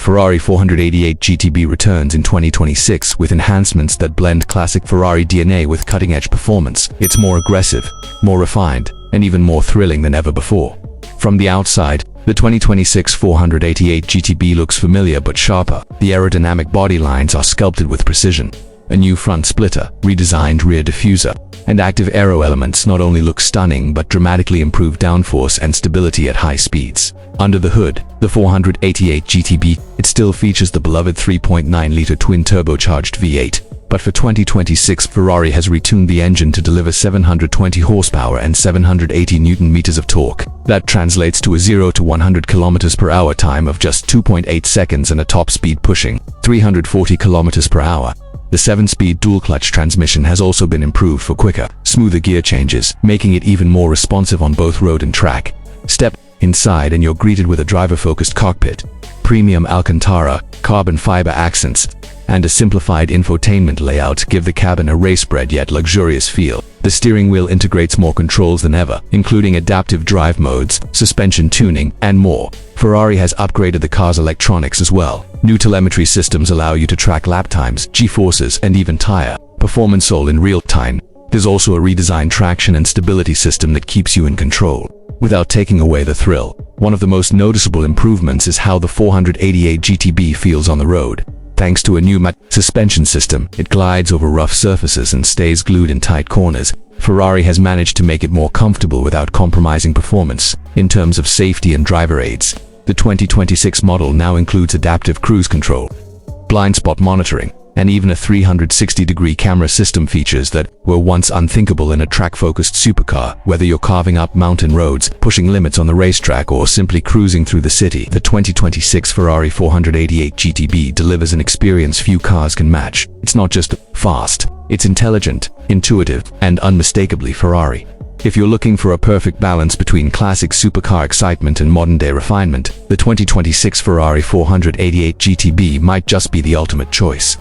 Ferrari 488 GTB returns in 2026 with enhancements that blend classic Ferrari DNA with cutting-edge performance. It's more aggressive, more refined, and even more thrilling than ever before. From the outside, the 2026 488 GTB looks familiar but sharper. The aerodynamic body lines are sculpted with precision. A new front splitter, redesigned rear diffuser, and active aero elements not only look stunning but dramatically improve downforce and stability at high speeds. Under the hood, the 488 GTB, it still features the beloved 3.9-liter twin-turbocharged V8. But for 2026, Ferrari has retuned the engine to deliver 720 horsepower and 780 Newton-meters of torque. That translates to a 0 to 100 km/h time of just 2.8 seconds and a top speed pushing 340 km/h. The 7-speed dual-clutch transmission has also been improved for quicker, smoother gear changes, making it even more responsive on both road and track. Step inside and you're greeted with a driver-focused cockpit, premium Alcantara, carbon fiber accents, and a simplified infotainment layout give the cabin a race-bred yet luxurious feel. The steering wheel integrates more controls than ever, including adaptive drive modes, suspension tuning, and more. Ferrari has upgraded the car's electronics as well. New telemetry systems allow you to track lap times, G-forces, and even tire performance all in real time. There's also a redesigned traction and stability system that keeps you in control, without taking away the thrill. One of the most noticeable improvements is how the 488 GTB feels on the road. Thanks to a new matte suspension system, it glides over rough surfaces and stays glued in tight corners. Ferrari has managed to make it more comfortable without compromising performance. In terms of safety and driver aids, the 2026 model now includes adaptive cruise control, blind spot monitoring, and even a 360-degree camera system, features that were once unthinkable in a track-focused supercar. Whether you're carving up mountain roads, pushing limits on the racetrack, or simply cruising through the city, the 2026 Ferrari 488 GTB delivers an experience few cars can match. It's not just fast, it's intelligent, intuitive, and unmistakably Ferrari. If you're looking for a perfect balance between classic supercar excitement and modern-day refinement, the 2026 Ferrari 488 GTB might just be the ultimate choice.